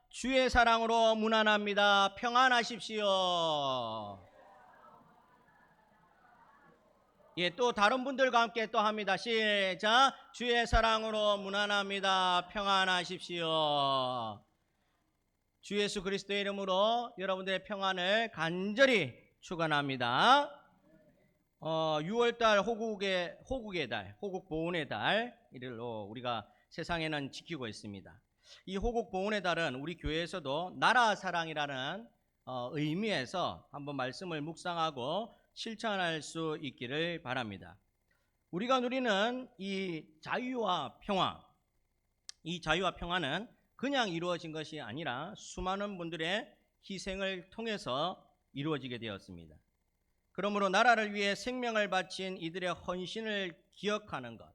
주의 사랑으로 문안합니다. 평안하십시오. 예, 또 다른 분들과 함께 또 합니다. 시작. 주의 사랑으로 문안합니다. 평안하십시오. 주 예수 그리스도의 이름으로 여러분들의 평안을 간절히 축원합니다. 6월달 호국의 달, 호국 보훈의 달 이를로 우리가 세상에는 지키고 있습니다. 이 호국 보훈의 달은 우리 교회에서도 나라 사랑이라는 의미에서 한번 말씀을 묵상하고 실천할 수 있기를 바랍니다. 우리가 누리는 이 자유와 평화, 이 자유와 평화는 그냥 이루어진 것이 아니라 수많은 분들의 희생을 통해서 이루어지게 되었습니다. 그러므로 나라를 위해 생명을 바친 이들의 헌신을 기억하는 것,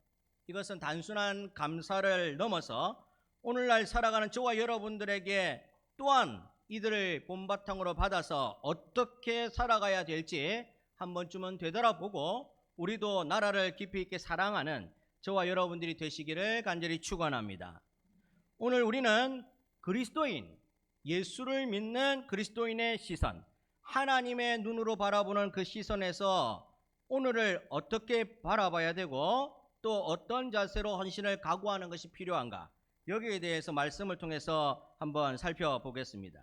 이것은 단순한 감사를 넘어서 오늘날 살아가는 저와 여러분들에게 또한 이들을 본바탕으로 받아서 어떻게 살아가야 될지 한 번쯤은 되돌아보고 우리도 나라를 깊이 있게 사랑하는 저와 여러분들이 되시기를 간절히 축원합니다. 오늘 우리는 그리스도인, 예수를 믿는 그리스도인의 시선, 하나님의 눈으로 바라보는 그 시선에서 오늘을 어떻게 바라봐야 되고 또 어떤 자세로 헌신을 각오하는 것이 필요한가, 여기에 대해서 말씀을 통해서 한번 살펴보겠습니다.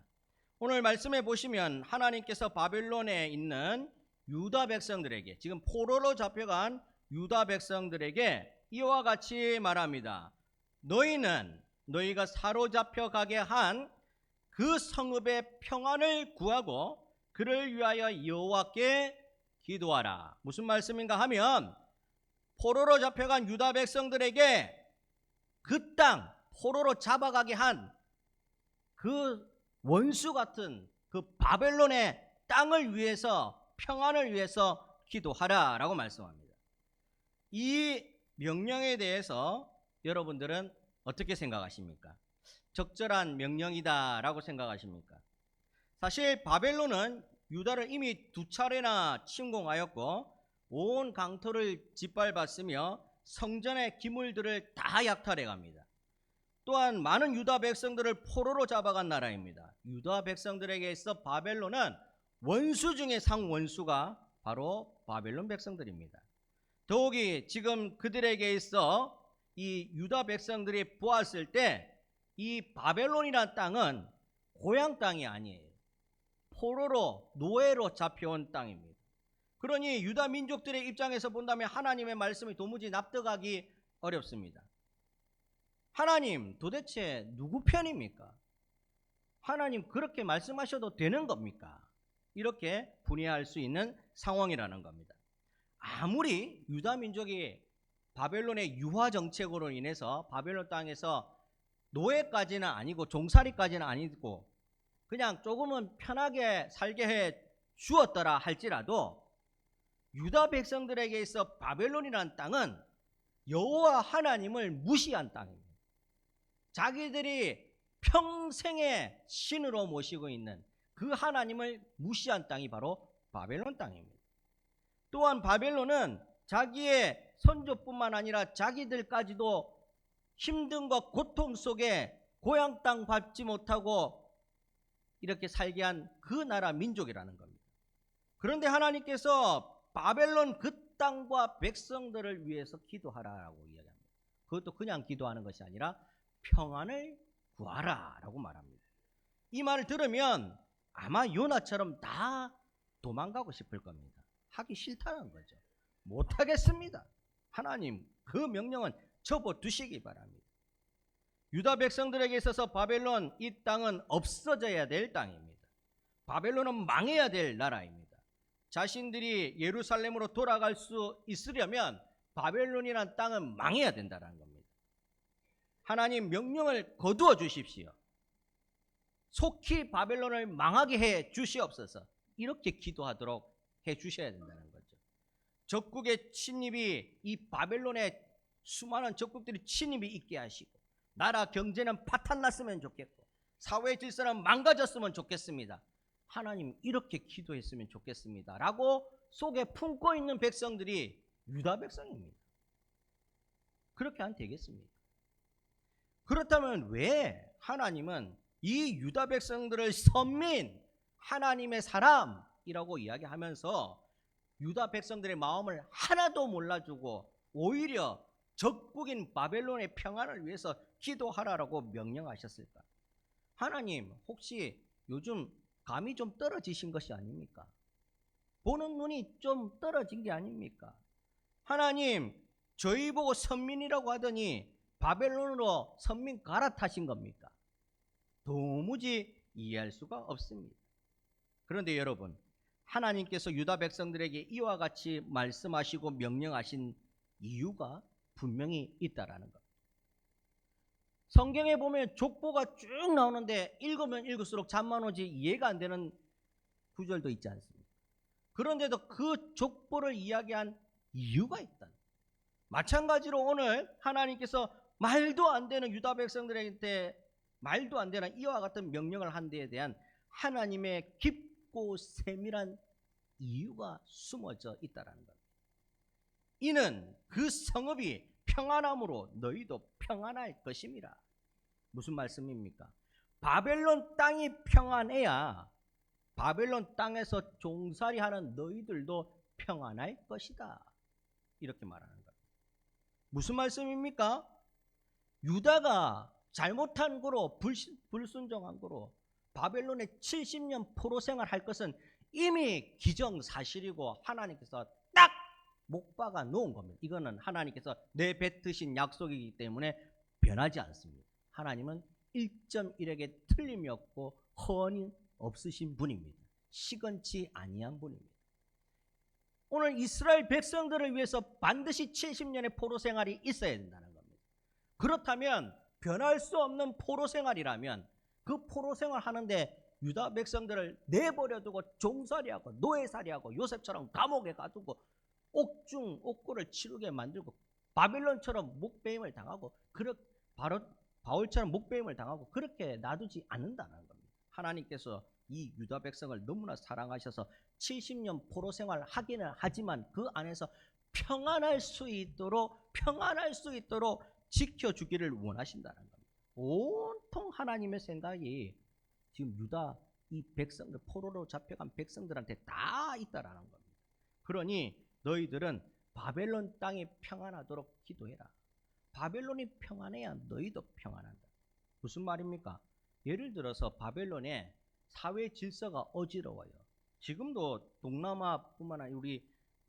오늘 말씀에 보시면 하나님께서 바벨론에 있는 유다 백성들에게, 지금 포로로 잡혀간 유다 백성들에게 이와 같이 말합니다. 너희가 사로잡혀 가게 한 그 성읍의 평안을 구하고 그를 위하여 여호와께 기도하라. 무슨 말씀인가 하면 포로로 잡혀간 유다 백성들에게 그 땅, 포로로 잡아가게 한 그 원수 같은 그 바벨론의 땅을 위해서, 평안을 위해서 기도하라라고 말씀합니다. 이 명령에 대해서 여러분들은 어떻게 생각하십니까? 적절한 명령이다라고 생각하십니까? 사실 바벨론은 유다를 이미 2차례나 침공하였고 온 강토를 짓밟았으며 성전의 기물들을 다 약탈해 갑니다. 또한 많은 유다 백성들을 포로로 잡아간 나라입니다. 유다 백성들에게 있어 바벨론은 원수 중에 상원수가 바로 바벨론 백성들입니다. 더욱이 지금 그들에게 있어 이 유다 백성들이 보았을 때 이 바벨론이라는 땅은 고향 땅이 아니에요. 포로로, 노예로 잡혀온 땅입니다. 그러니 유다 민족들의 입장에서 본다면 하나님의 말씀이 도무지 납득하기 어렵습니다. 하나님 도대체 누구 편입니까? 하나님 그렇게 말씀하셔도 되는 겁니까? 이렇게 분해할 수 있는 상황이라는 겁니다. 아무리 유다 민족이 바벨론의 유화 정책으로 인해서 바벨론 땅에서 노예까지는 아니고 종살이까지는 아니고 그냥 조금은 편하게 살게 해 주었더라 할지라도 유다 백성들에게 있어 바벨론이라는 땅은 여호와 하나님을 무시한 땅입니다. 자기들이 평생의 신으로 모시고 있는 그 하나님을 무시한 땅이 바로 바벨론 땅입니다. 또한 바벨론은 자기의 선조뿐만 아니라 자기들까지도 힘든 것, 고통 속에 고향 땅 밟지 못하고 이렇게 살게 한 그 나라 민족이라는 겁니다. 그런데 하나님께서 바벨론 그 땅과 백성들을 위해서 기도하라라고 이야기합니다. 그것도 그냥 기도하는 것이 아니라 평안을 구하라라고 말합니다. 이 말을 들으면 아마 요나처럼 다 도망가고 싶을 겁니다. 하기 싫다는 거죠. 못하겠습니다. 하나님 그 명령은 접어두시기 바랍니다. 유다 백성들에게 있어서 바벨론, 이 땅은 없어져야 될 땅입니다. 바벨론은 망해야 될 나라입니다. 자신들이 예루살렘으로 돌아갈 수 있으려면 바벨론이라는 땅은 망해야 된다는 겁니다. 하나님 명령을 거두어 주십시오. 속히 바벨론을 망하게 해 주시옵소서. 이렇게 기도하도록 해 주셔야 된다는 거죠. 적국의 침입이, 이 바벨론의 수많은 적국들이 침입이 있게 하시고 나라 경제는 파탄났으면 좋겠고 사회 질서는 망가졌으면 좋겠습니다. 하나님 이렇게 기도했으면 좋겠습니다 라고 속에 품고 있는 백성들이 유다 백성입니다. 그렇게 안 되겠습니까? 그렇다면 왜 하나님은 이 유다 백성들을 선민, 하나님의 사람이라고 이야기하면서 유다 백성들의 마음을 하나도 몰라주고 오히려 적국인 바벨론의 평안을 위해서 기도하라라고 명령하셨을까? 하나님, 혹시 요즘 감이 좀 떨어지신 것이 아닙니까? 보는 눈이 좀 떨어진 게 아닙니까? 하나님, 저희 보고 선민이라고 하더니 바벨론으로 선민 갈아타신 겁니까? 도무지 이해할 수가 없습니다. 그런데 여러분, 하나님께서 유다 백성들에게 이와 같이 말씀하시고 명령하신 이유가 분명히 있다라는 것. 성경에 보면 족보가 쭉 나오는데 읽으면 읽을수록 잠만 오지 이해가 안 되는 구절도 있지 않습니까? 그런데도 그 족보를 이야기한 이유가 있다. 마찬가지로 오늘 하나님께서 말도 안 되는 유다 백성들에게 말도 안 되는 이와 같은 명령을 한 데에 대한 하나님의 깊고 세밀한 이유가 숨어져 있다는 것. 이는 그 성읍이 평안함으로 너희도 평안할 것임이라. 무슨 말씀입니까? 바벨론 땅이 평안해야 바벨론 땅에서 종살이하는 너희들도 평안할 것이다. 이렇게 말하는 것. 무슨 말씀입니까? 유다가 잘못한 거로 불순종한 거로 바벨론에 70년 포로 생활할 것은 이미 기정사실이고 하나님께서 딱 못 박아 놓은 겁니다. 이거는 하나님께서 내뱉으신 약속이기 때문에 변하지 않습니다. 하나님은 1.1에게 틀림이 없고 허언이 없으신 분입니다. 시건치 아니한 분입니다. 오늘 이스라엘 백성들을 위해서 반드시 70년의 포로 생활이 있어야 된다는 겁니다. 그렇다면 변할 수 없는 포로 생활이라면 그 포로 생활 하는데 유다 백성들을 내버려두고 종살이하고 노예살이하고 요셉처럼 감옥에 가두고 옥고를 치르게 만들고 바빌론처럼 목배임을 당하고 바울처럼 목배임을 당하고 그렇게 놔두지 않는다는 겁니다. 하나님께서 이 유다 백성을 너무나 사랑하셔서 70년 포로 생활을 하기는 하지만 그 안에서 평안할 수 있도록 지켜주기를 원하신다는 겁니다. 온통 하나님의 생각이 지금 유다 이 백성들, 포로로 잡혀간 백성들한테 다 있다라는 겁니다. 그러니 너희들은 바벨론 땅이 평안하도록 기도해라. 바벨론이 평안해야 너희도 평안한다. 무슨 말입니까? 예를 들어서 바벨론의 사회 질서가 어지러워요. 지금도 동남아뿐만 아니라 우리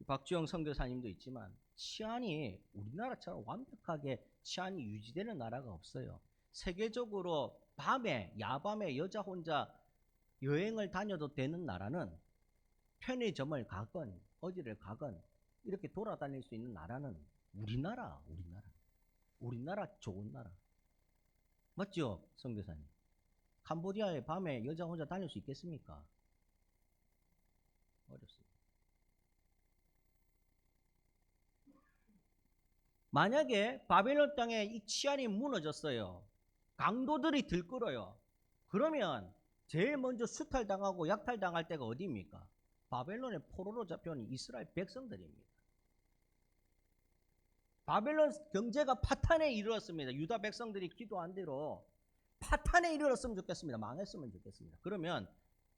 박주영 선교사님도 있지만 치안이 우리나라처럼 완벽하게 치안이 유지되는 나라가 없어요. 세계적으로 야밤에 여자 혼자 여행을 다녀도 되는 나라는 편의점을 가건 어디를 가건 이렇게 돌아다닐 수 있는 나라는 우리나라 좋은 나라. 맞죠, 선교사님? 캄보디아에 밤에 여자 혼자 다닐 수 있겠습니까? 어렵습니다. 만약에 바벨론 땅에 이 치안이 무너졌어요. 강도들이 들끓어요. 그러면 제일 먼저 수탈당하고 약탈당할 때가 어디입니까? 바벨론의 포로로 잡혀온 이스라엘 백성들입니다. 바벨론 경제가 파탄에 이르렀습니다. 유다 백성들이 기도한 대로 파탄에 이르렀으면 좋겠습니다. 망했으면 좋겠습니다. 그러면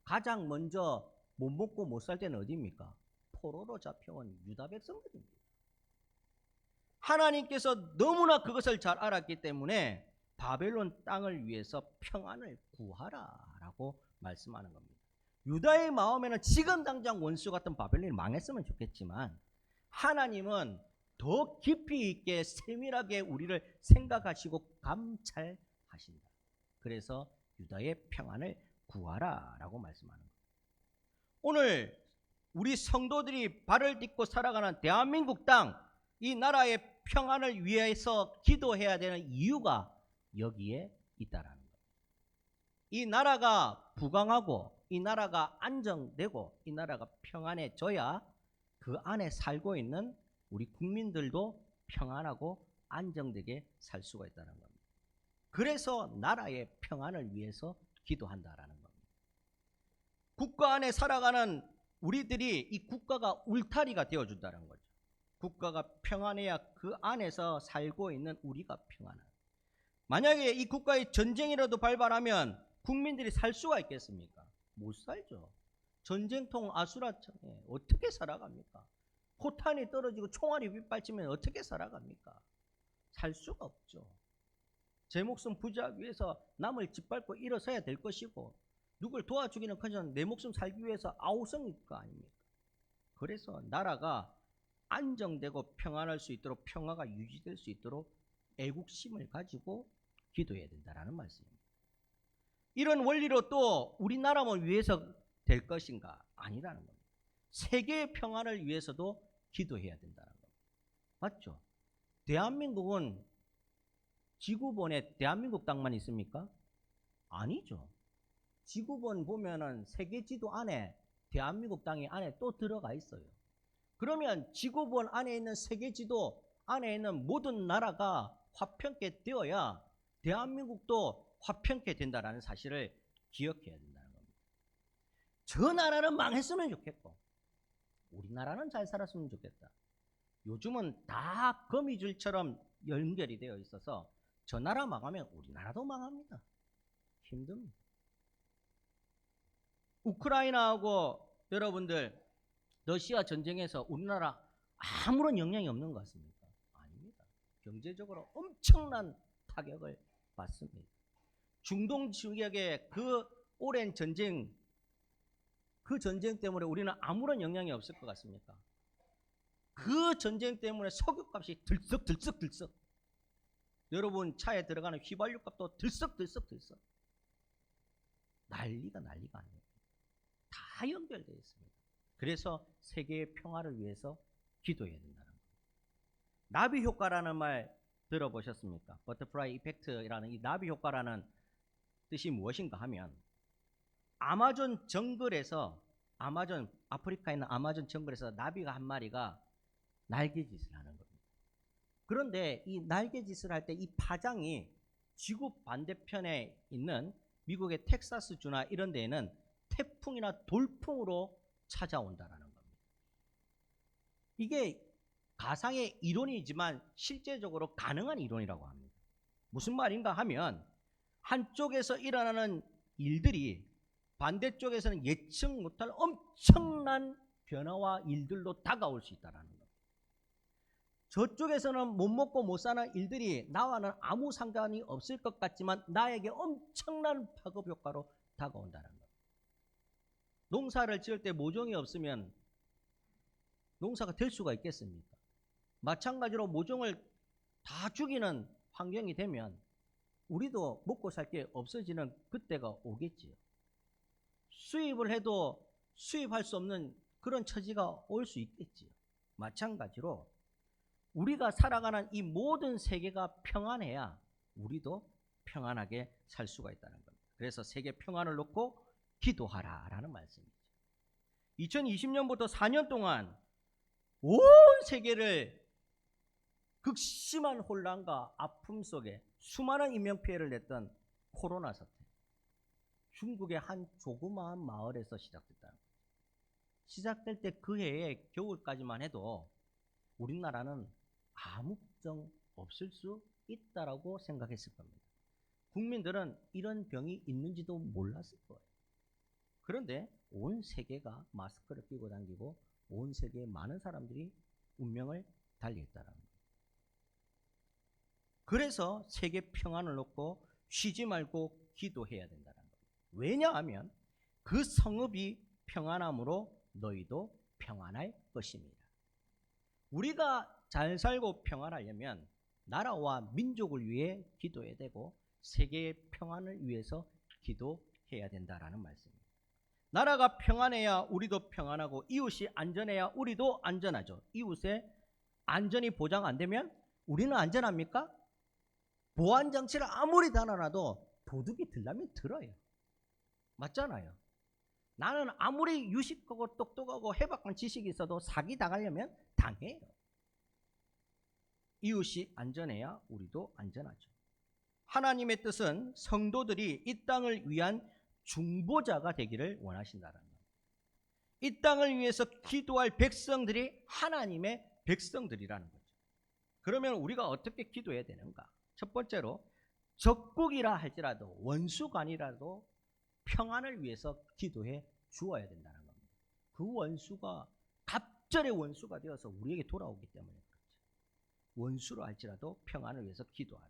가장 먼저 못 먹고 못 살 때는 어디입니까? 포로로 잡혀온 유다 백성들입니다. 하나님께서 너무나 그것을 잘 알았기 때문에 바벨론 땅을 위해서 평안을 구하라라고 말씀하는 겁니다. 유다의 마음에는 지금 당장 원수 같은 바벨론이 망했으면 좋겠지만 하나님은 더 깊이 있게 세밀하게 우리를 생각하시고 감찰하신다. 그래서 유다의 평안을 구하라라고 말씀하는 겁니다. 오늘 우리 성도들이 발을 딛고 살아가는 대한민국 땅, 이 나라의 평안을 위해서 기도해야 되는 이유가 여기에 있다라는 겁니다. 이 나라가 부강하고 이 나라가 안정되고 이 나라가 평안해져야 그 안에 살고 있는 우리 국민들도 평안하고 안정되게 살 수가 있다는 겁니다. 그래서 나라의 평안을 위해서 기도한다라는 겁니다. 국가 안에 살아가는 우리들이 이 국가가 울타리가 되어준다는 거죠. 국가가 평안해야 그 안에서 살고 있는 우리가 평안하다. 만약에 이 국가에 전쟁이라도 발발하면 국민들이 살 수가 있겠습니까? 못 살죠. 전쟁통 아수라장에 어떻게 살아갑니까? 포탄이 떨어지고 총알이 빗발치면 어떻게 살아갑니까? 살 수가 없죠. 제 목숨 부지하기 위해서 남을 짓밟고 일어서야 될 것이고, 누굴 도와주기는 커녕 내 목숨 살기 위해서 아우성일 거 아닙니까? 그래서 나라가 안정되고 평안할 수 있도록, 평화가 유지될 수 있도록 애국심을 가지고 기도해야 된다는 말씀입니다. 이런 원리로 또 우리나라만 위해서 될 것인가? 아니라는 겁니다. 세계의 평안을 위해서도 기도해야 된다는 겁니다. 맞죠? 대한민국은 지구본에 대한민국 땅만 있습니까? 아니죠. 지구본 보면은 세계 지도 안에 대한민국 땅이 안에 또 들어가 있어요. 그러면 지구본 안에 있는 세계 지도 안에 있는 모든 나라가 화평케 되어야 대한민국도 화평케 된다는 사실을 기억해야 된다는 겁니다. 저 나라는 망했으면 좋겠고 우리나라는 잘 살았으면 좋겠다. 요즘은 다 거미줄처럼 연결이 되어 있어서 저 나라 망하면 우리나라도 망합니다. 힘듭니다. 우크라이나하고 여러분들 러시아 전쟁에서 우리나라 아무런 영향이 없는 것 같습니까? 아닙니다. 경제적으로 엄청난 타격을 받습니다. 중동 지역의 그 오랜 전쟁, 그 전쟁 때문에 우리는 아무런 영향이 없을 것 같습니까? 그 전쟁 때문에 석유값이 들썩 여러분 차에 들어가는 휘발유 값도 들썩 난리가 아니에요. 다 연결되어 있습니다. 그래서 세계의 평화를 위해서 기도해야 된다는 겁니다. 나비 효과라는 말 들어보셨습니까? 버터플라이 이펙트라는 이 나비 효과라는 뜻이 무엇인가 하면 아마존 정글에서 아프리카에 있는 아마존 정글에서 나비가 한 마리가 날개짓을 하는 겁니다. 그런데 이 날개짓을 할 때 이 파장이 지구 반대편에 있는 미국의 텍사스주나 이런 데에는 태풍이나 돌풍으로 찾아온다라는 겁니다. 이게 가상의 이론이지만 실제적으로 가능한 이론이라고 합니다. 무슨 말인가 하면 한쪽에서 일어나는 일들이 반대쪽에서는 예측 못할 엄청난 변화와 일들로 다가올 수 있다는 겁니다. 저쪽에서는 못 먹고 못 사는 일들이 나와는 아무 상관이 없을 것 같지만 나에게 엄청난 파급 효과로 다가온다는 겁니다. 농사를 지을 때 모종이 없으면 농사가 될 수가 있겠습니까? 마찬가지로 모종을 다 죽이는 환경이 되면 우리도 먹고 살 게 없어지는 그때가 오겠지요. 수입을 해도 수입할 수 없는 그런 처지가 올 수 있겠지요. 마찬가지로 우리가 살아가는 이 모든 세계가 평안해야 우리도 평안하게 살 수가 있다는 겁니다. 그래서 세계 평안을 놓고 기도하라라는 말씀이죠. 2020년부터 4년 동안 온 세계를 극심한 혼란과 아픔 속에 수많은 인명피해를 냈던 코로나 사태. 중국의 한 조그마한 마을에서 시작됐다는 거죠. 시작될 때 그 해의 겨울까지만 해도 우리나라는 아무 걱정 없을 수 있다라고 생각했을 겁니다. 국민들은 이런 병이 있는지도 몰랐을 거예요. 그런데 온 세계가 마스크를 끼고 다니고 온 세계의 많은 사람들이 운명을 달리했다는 겁니다. 그래서 세계 평안을 놓고 쉬지 말고 기도해야 된다는 겁니다. 왜냐하면 그 성읍이 평안함으로 너희도 평안할 것입니다. 우리가 잘 살고 평안하려면 나라와 민족을 위해 기도해야 되고 세계의 평안을 위해서 기도해야 된다라는 말씀입니다. 나라가 평안해야 우리도 평안하고 이웃이 안전해야 우리도 안전하죠. 이웃의 안전이 보장 안 되면 우리는 안전합니까? 보안장치를 아무리 달아놔도 도둑이 들려면 들어요. 맞잖아요. 나는 아무리 유식하고 똑똑하고 해박한 지식이 있어도 사기 당하려면 당해요. 이웃이 안전해야 우리도 안전하죠. 하나님의 뜻은 성도들이 이 땅을 위한 중보자가 되기를 원하신다는 겁니다. 이 땅을 위해서 기도할 백성들이 하나님의 백성들이라는 거죠. 그러면 우리가 어떻게 기도해야 되는가? 첫 번째로 적국이라 할지라도 원수가 아니라도 평안을 위해서 기도해 주어야 된다는 겁니다. 그 원수가 갑절의 원수가 되어서 우리에게 돌아오기 때문에 그렇죠. 원수로 할지라도 평안을 위해서 기도하라.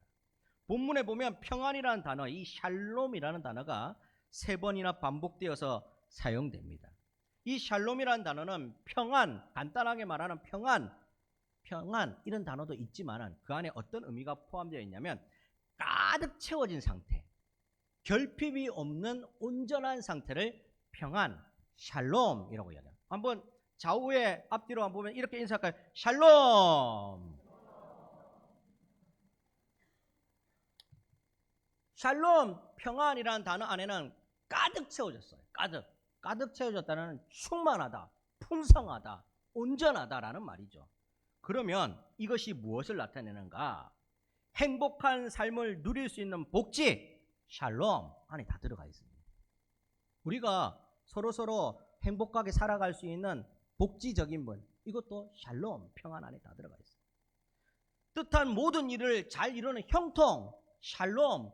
본문에 보면 평안이라는 단어, 이 샬롬이라는 단어가 3번이나 반복되어서 사용됩니다. 이 샬롬이라는 단어는 평안, 간단하게 말하는 평안 이런 단어도 있지만 그 안에 어떤 의미가 포함되어 있냐면 가득 채워진 상태, 결핍이 없는 온전한 상태를 평안, 샬롬이라고 이야기합니다. 한번 좌우에 앞뒤로 한번 보면 이렇게 인사할까요? 샬롬. 샬롬, 평안이라는 단어 안에는 가득 채워졌어요. 가득 채워졌다는 충만하다, 풍성하다, 온전하다라는 말이죠. 그러면 이것이 무엇을 나타내는가? 행복한 삶을 누릴 수 있는 복지, 샬롬 안에 다 들어가 있습니다. 우리가 서로 행복하게 살아갈 수 있는 복지적인 분, 이것도 샬롬, 평안 안에 다 들어가 있어요. 뜻한 모든 일을 잘 이루는 형통, 샬롬,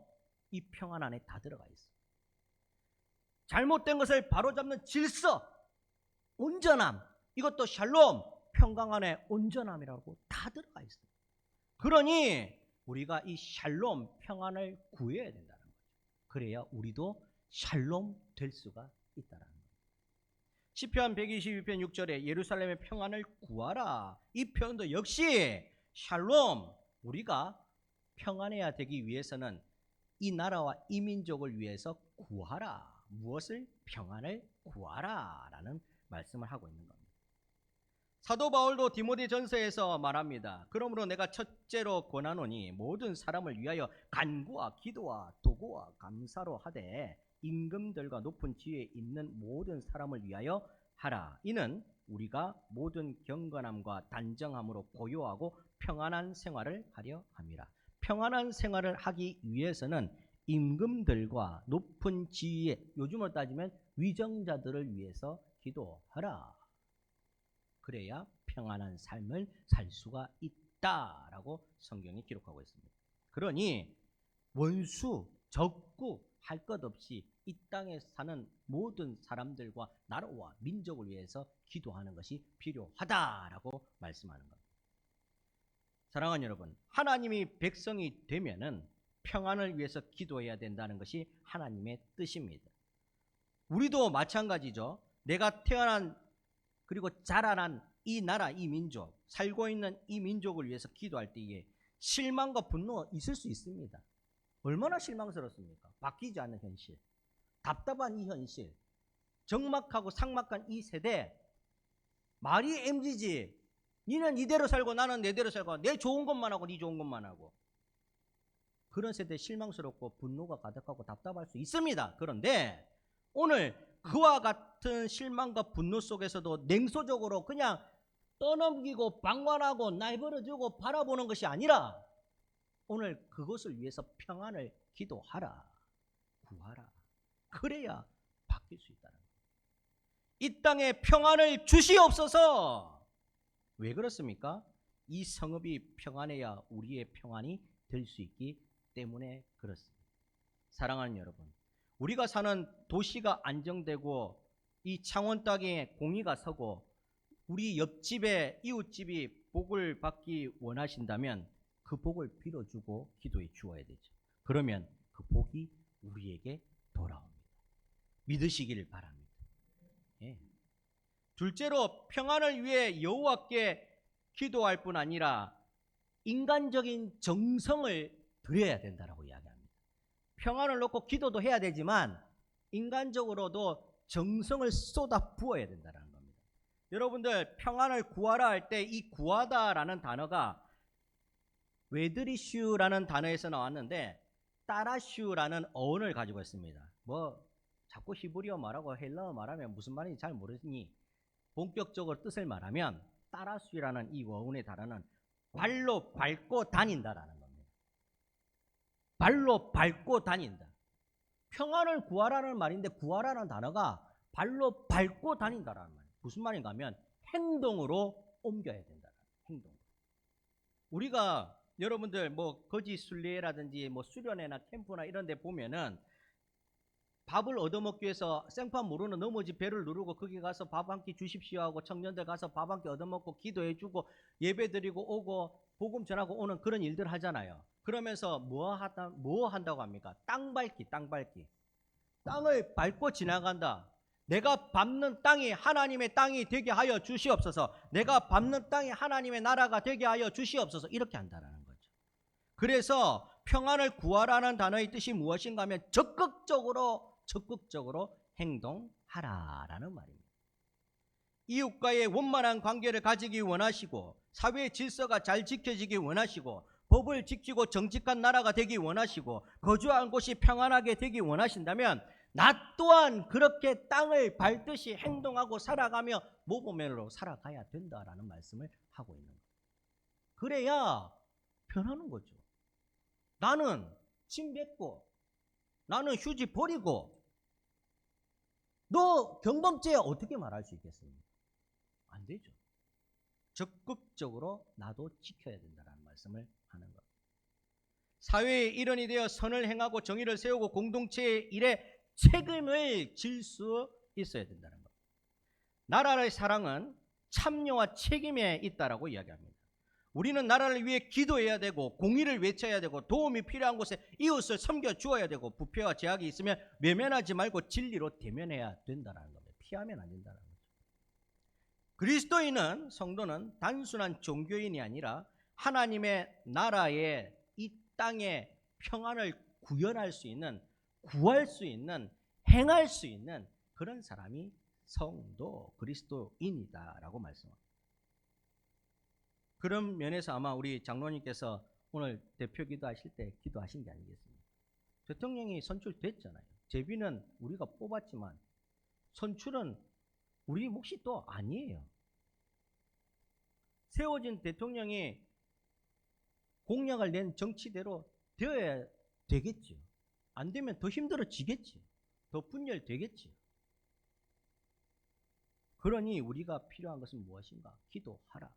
이 평안 안에 다 들어가 있어요. 잘못된 것을 바로잡는 질서, 온전함, 이것도 샬롬, 평강 안에 온전함이라고 다 들어가 있어요. 그러니 우리가 이 샬롬, 평안을 구해야 된다는 거죠. 그래야 우리도 샬롬 될 수가 있다는 거예요. 시편 122편 6절에 예루살렘의 평안을 구하라, 이 표현도 역시 샬롬, 우리가 평안해야 되기 위해서는 이 나라와 이 민족을 위해서 구하라. 무엇을? 평안을 구하라 라는 말씀을 하고 있는 겁니다. 사도 바울도 디모데전서에서 말합니다. 그러므로 내가 첫째로 권하노니 모든 사람을 위하여 간구와 기도와 도구와 감사로 하되 임금들과 높은 지위에 있는 모든 사람을 위하여 하라. 이는 우리가 모든 경건함과 단정함으로 고요하고 평안한 생활을 하려 함이라. 평안한 생활을 하기 위해서는 임금들과 높은 지위에, 요즘으로 따지면 위정자들을 위해서 기도하라. 그래야 평안한 삶을 살 수가 있다라고 성경이 기록하고 있습니다. 그러니 원수, 적구 할 것 없이 이 땅에 사는 모든 사람들과 나라와 민족을 위해서 기도하는 것이 필요하다라고 말씀하는 겁니다. 사랑하는 여러분, 하나님이 백성이 되면은 평안을 위해서 기도해야 된다는 것이 하나님의 뜻입니다. 우리도 마찬가지죠. 내가 태어난 그리고 자라난 이 나라, 이 민족, 살고 있는 이 민족을 위해서 기도할 때에 실망과 분노가 있을 수 있습니다. 얼마나 실망스럽습니까? 바뀌지 않는 현실, 답답한 이 현실, 적막하고 삭막한 이 세대, 말이 MZ지. 니는 이대로 살고 나는 내대로 살고 내 좋은 것만 하고 니 좋은 것만 하고, 그런 세대에 실망스럽고 분노가 가득하고 답답할 수 있습니다. 그런데 오늘 그와 같은 실망과 분노 속에서도 냉소적으로 그냥 떠넘기고 방관하고 날버려주고 바라보는 것이 아니라 오늘 그것을 위해서 평안을 기도하라, 구하라. 그래야 바뀔 수 있다는 거예요. 이 땅에 평안을 주시옵소서. 왜 그렇습니까? 이 성읍이 평안해야 우리의 평안이 될 수 있기 때문에 그렇습니다. 사랑하는 여러분, 우리가 사는 도시가 안정되고 이 창원 땅에 공의가 서고 우리 옆집에 이웃집이 복을 받기 원하신다면 그 복을 빌어주고 기도해 주어야 되죠. 그러면 그 복이 우리에게 돌아옵니다. 믿으시기를 바랍니다. 예. 둘째로 평안을 위해 여호와께 기도할 뿐 아니라 인간적인 정성을 드려야 된다고 이야기합니다. 평안을 놓고 기도도 해야 되지만 인간적으로도 정성을 쏟아 부어야 된다는 겁니다. 여러분들, 평안을 구하라 할 때 이 구하다라는 단어가 웨드리슈라는 단어에서 나왔는데 따라슈라는 어원을 가지고 있습니다. 뭐 자꾸 히브리어 말하고 헬라어 말하면 무슨 말인지 잘 모르니 본격적으로 뜻을 말하면 따라슈라는 이 어원의 단어는 발로 밟고 다닌다라는 겁니다. 발로 밟고 다닌다. 평안을 구하라는 말인데 구하라는 단어가 발로 밟고 다닌다라는 말이에요. 무슨 말인가 하면 행동으로 옮겨야 된다는 행동. 우리가 여러분들 뭐 거지 순례라든지 뭐 수련회나 캠프나 이런 데 보면은 밥을 얻어먹기 위해서 생판 모르는 넘어지 배를 누르고 거기 가서 밥 한 끼 주십시오 하고 청년들 가서 밥 한 끼 얻어먹고 기도해주고 예배드리고 오고 복음 전하고 오는 그런 일들 하잖아요. 그러면서 뭐 한다고 합니까? 땅 밟기. 땅을 밟고 지나간다. 내가 밟는 땅이 하나님의 땅이 되게 하여 주시옵소서. 내가 밟는 땅이 하나님의 나라가 되게 하여 주시옵소서. 이렇게 한다는 거죠. 그래서 평안을 구하라는 단어의 뜻이 무엇인가 하면 적극적으로 행동하라라는 말입니다. 이웃과의 원만한 관계를 가지기 원하시고 사회 질서가 잘 지켜지기 원하시고 법을 지키고 정직한 나라가 되기 원하시고 거주한 곳이 평안하게 되기 원하신다면 나 또한 그렇게 땅을 밟듯이 행동하고 살아가며 모범으로 살아가야 된다라는 말씀을 하고 있는 거예요. 그래야 변하는 거죠. 나는 침 뱉고 나는 휴지 버리고 너 경범죄야 어떻게 말할 수 있겠습니까? 안 되죠. 적극적으로 나도 지켜야 된다는 말씀을 하는 것. 사회의 일원이 되어 선을 행하고 정의를 세우고 공동체의 일에 책임을 질 수 있어야 된다는 것. 나라의 사랑은 참여와 책임에 있다라고 이야기합니다. 우리는 나라를 위해 기도해야 되고 공의를 외쳐야 되고 도움이 필요한 곳에 이웃을 섬겨 주어야 되고 부패와 제약이 있으면 외면하지 말고 진리로 대면해야 된다는 겁니다. 피하면 안 된다는 거죠. 그리스도인은 성도는 단순한 종교인이 아니라 하나님의 나라의 이 땅에 평안을 구현할 수 있는, 구할 수 있는, 행할 수 있는 그런 사람이 성도 그리스도인이다라고 말씀합니다. 그런 면에서 아마 우리 장로님께서 오늘 대표 기도하실 때 기도하신 게 아니겠습니까? 대통령이 선출됐잖아요. 제비는 우리가 뽑았지만 선출은 우리 몫이 또 아니에요. 세워진 대통령이 공약을 낸 정치대로 되어야 되겠죠. 안 되면 더 힘들어지겠지. 더 분열되겠지. 그러니 우리가 필요한 것은 무엇인가? 기도하라.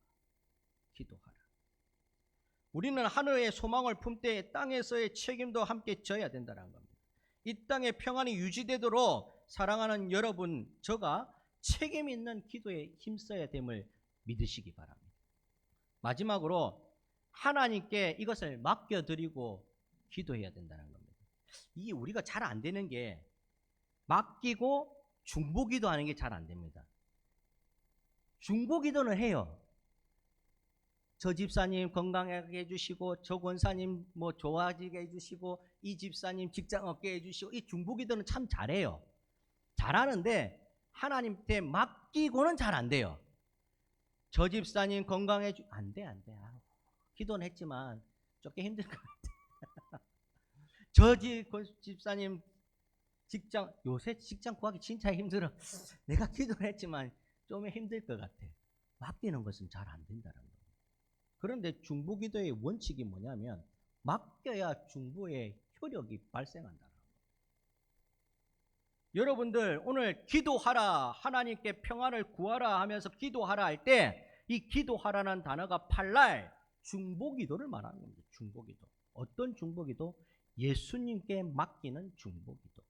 우리는 하늘의 소망을 품되 땅에서의 책임도 함께 져야 된다는 겁니다. 이 땅의 평안이 유지되도록 사랑하는 여러분, 저가 책임 있는 기도에 힘써야 됨을 믿으시기 바랍니다. 마지막으로 하나님께 이것을 맡겨드리고 기도해야 된다는 겁니다. 이게 우리가 잘 안 되는 게 맡기고 중보기도 하는 게 잘 안 됩니다. 중보기도는 해요. 저 집사님 건강하게 해주시고 저 권사님 뭐 좋아지게 해주시고 이 집사님 직장 얻게 해주시고 이 중보기도는 참 잘해요. 잘하는데 하나님께 맡기고는 잘 안 돼요. 저 집사님 건강해 안 돼. 기도는 했지만 조금 힘들 것 같아. 저 집사님 직장 요새 직장 구하기 진짜 힘들어. 내가 기도를 했지만 좀 힘들 것 같아. 맡기는 것은 잘 안 된다는 거예요. 그런데 중보기도의 원칙이 뭐냐면 맡겨야 중보의 효력이 발생한다는 거예요. 여러분들 오늘 기도하라, 하나님께 평안을 구하라 하면서 기도하라 할 때 이 기도하라는 단어가 팔날 중보기도를 말하는 겁니다. 중보기도. 어떤 중보기도? 예수님께 맡기는 중보기도.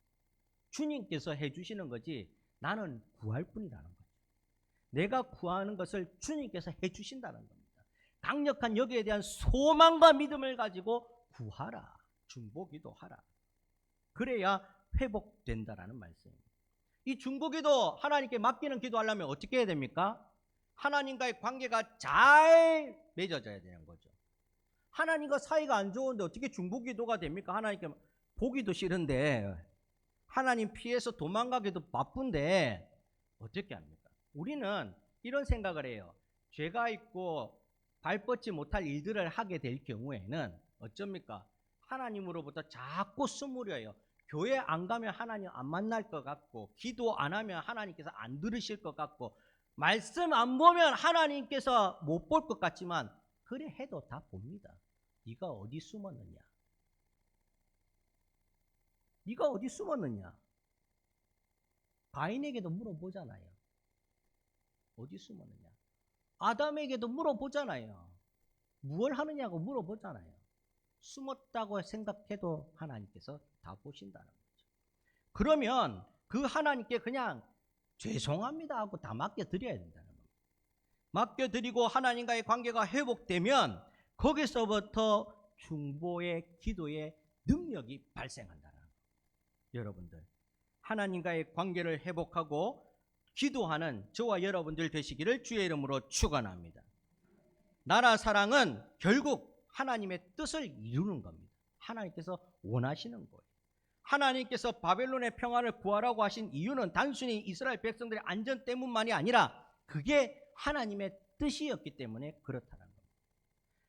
주님께서 해주시는 거지 나는 구할 뿐이라는 거죠. 내가 구하는 것을 주님께서 해주신다는 겁니다. 강력한 여기에 대한 소망과 믿음을 가지고 구하라, 중보기도하라. 그래야 회복된다라는 말씀입니다. 이 중보기도 하나님께 맡기는 기도하려면 어떻게 해야 됩니까? 하나님과의 관계가 잘 맺어져야 되는 거죠. 하나님과 사이가 안 좋은데 어떻게 중보기도가 됩니까? 하나님께 보기도 싫은데 하나님 피해서 도망가기도 바쁜데 어떻게 합니까? 우리는 이런 생각을 해요. 죄가 있고 발뻗지 못할 일들을 하게 될 경우에는 어쩝니까? 하나님으로부터 자꾸 숨으려요. 교회 안 가면 하나님 안 만날 것 같고 기도 안 하면 하나님께서 안 들으실 것 같고 말씀 안 보면 하나님께서 못 볼 것 같지만 그래 해도 다 봅니다. 네가 어디 숨었느냐? 네가 어디 숨었느냐? 가인에게도 물어보잖아요. 어디 숨었느냐? 아담에게도 물어보잖아요. 무엇을 하느냐고 물어보잖아요. 숨었다고 생각해도 하나님께서 다 보신다는 거죠. 그러면 그 하나님께 그냥 죄송합니다 하고 다 맡겨드려야 된다는 겁니다. 맡겨드리고 하나님과의 관계가 회복되면 거기서부터 중보의 기도의 능력이 발생한다는 거예요. 여러분들, 하나님과의 관계를 회복하고 기도하는 저와 여러분들 되시기를 주의 이름으로 축원합니다. 나라 사랑은 결국 하나님의 뜻을 이루는 겁니다. 하나님께서 원하시는 거예요. 하나님께서 바벨론의 평화를 구하라고 하신 이유는 단순히 이스라엘 백성들의 안전 때문만이 아니라 그게 하나님의 뜻이었기 때문에 그렇다는 겁니다.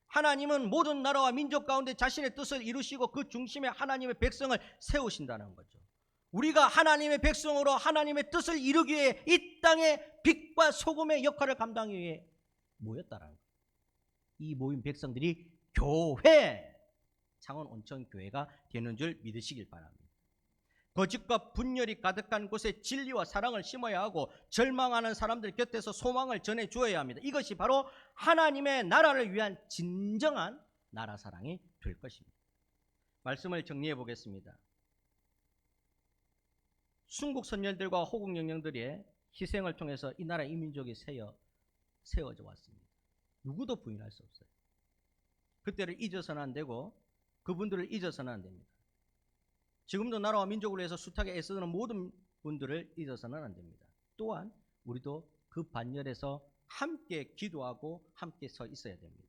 하나님은 모든 나라와 민족 가운데 자신의 뜻을 이루시고 그 중심에 하나님의 백성을 세우신다는 거죠. 우리가 하나님의 백성으로 하나님의 뜻을 이루기 위해 이 땅의 빛과 소금의 역할을 감당하기 위해 모였다는 거예요. 이 모인 백성들이 교회, 창원 온천교회가 되는 줄 믿으시길 바랍니다. 거짓과 분열이 가득한 곳에 진리와 사랑을 심어야 하고 절망하는 사람들 곁에서 소망을 전해 주어야 합니다. 이것이 바로 하나님의 나라를 위한 진정한 나라 사랑이 될 것입니다. 말씀을 정리해 보겠습니다. 순국 선열들과 호국 영령들의 희생을 통해서 이 나라 이 민족이 세워져 왔습니다. 누구도 부인할 수 없어요. 그때를 잊어서는 안 되고 그분들을 잊어서는 안 됩니다. 지금도 나라와 민족을 위해서 숱하게 애쓰는 모든 분들을 잊어서는 안 됩니다. 또한 우리도 그 반열에서 함께 기도하고 함께 서 있어야 됩니다.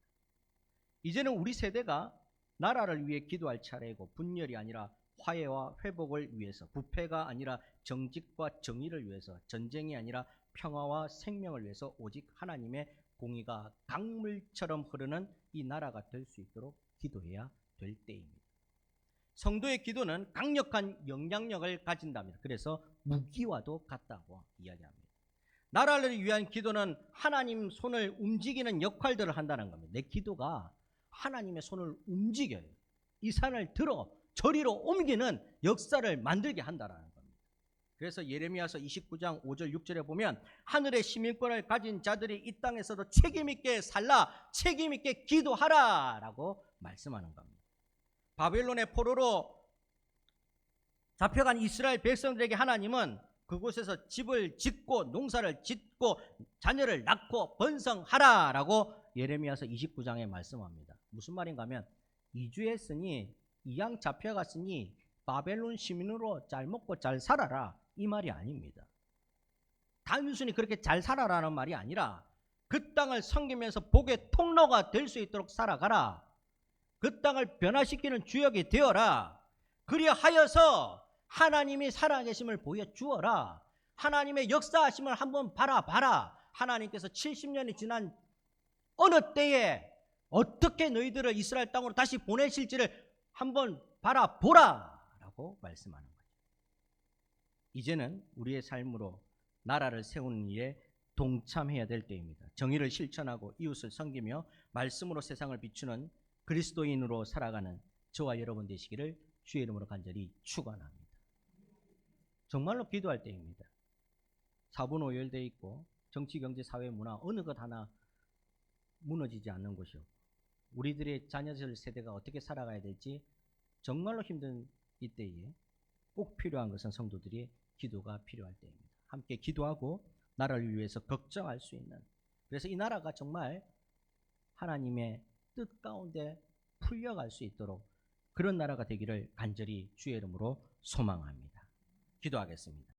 이제는 우리 세대가 나라를 위해 기도할 차례이고 분열이 아니라 화해와 회복을 위해서, 부패가 아니라 정직과 정의를 위해서, 전쟁이 아니라 평화와 생명을 위해서 오직 하나님의 공의가 강물처럼 흐르는 이 나라가 될 수 있도록 기도해야 될 때입니다. 성도의 기도는 강력한 영향력을 가진답니다. 그래서 무기와도 같다고 이야기합니다. 나라를 위한 기도는 하나님 손을 움직이는 역할들을 한다는 겁니다. 내 기도가 하나님의 손을 움직여요. 이 산을 들어 저리로 옮기는 역사를 만들게 한다는 겁니다. 그래서 예레미야서 29장 5절 6절에 보면 하늘의 시민권을 가진 자들이 이 땅에서도 책임있게 살라, 책임있게 기도하라 라고 말씀하는 겁니다. 바벨론의 포로로 잡혀간 이스라엘 백성들에게 하나님은 그곳에서 집을 짓고 농사를 짓고 자녀를 낳고 번성하라 라고 예레미야서 29장에 말씀합니다. 무슨 말인가 하면 이주했으니 이양 잡혀갔으니 바벨론 시민으로 잘 먹고 잘 살아라 이 말이 아닙니다. 단순히 그렇게 잘 살아라는 말이 아니라 그 땅을 섬기면서 복의 통로가 될 수 있도록 살아가라. 그 땅을 변화시키는 주역이 되어라. 그리하여서 하나님이 살아계심을 보여주어라. 하나님의 역사하심을 한번 바라봐라. 하나님께서 70년이 지난 어느 때에 어떻게 너희들을 이스라엘 땅으로 다시 보내실지를 한번 바라보라 라고 말씀하는 거죠. 이제는 우리의 삶으로 나라를 세우는 일에 동참해야 될 때입니다. 정의를 실천하고 이웃을 섬기며 말씀으로 세상을 비추는 그리스도인으로 살아가는 저와 여러분 되시기를 주의 이름으로 간절히 축원합니다. 정말로 기도할 때입니다. 사분오열되어 있고 정치, 경제, 사회, 문화 어느 것 하나 무너지지 않는 곳이요. 우리들의 자녀들 세대가 어떻게 살아가야 될지 정말로 힘든 이때에 꼭 필요한 것은 성도들의 기도가 필요할 때입니다. 함께 기도하고 나라를 위해서 걱정할 수 있는, 그래서 이 나라가 정말 하나님의 뜻 가운데 풀려갈 수 있도록 그런 나라가 되기를 간절히 주의 이름으로 소망합니다. 기도하겠습니다.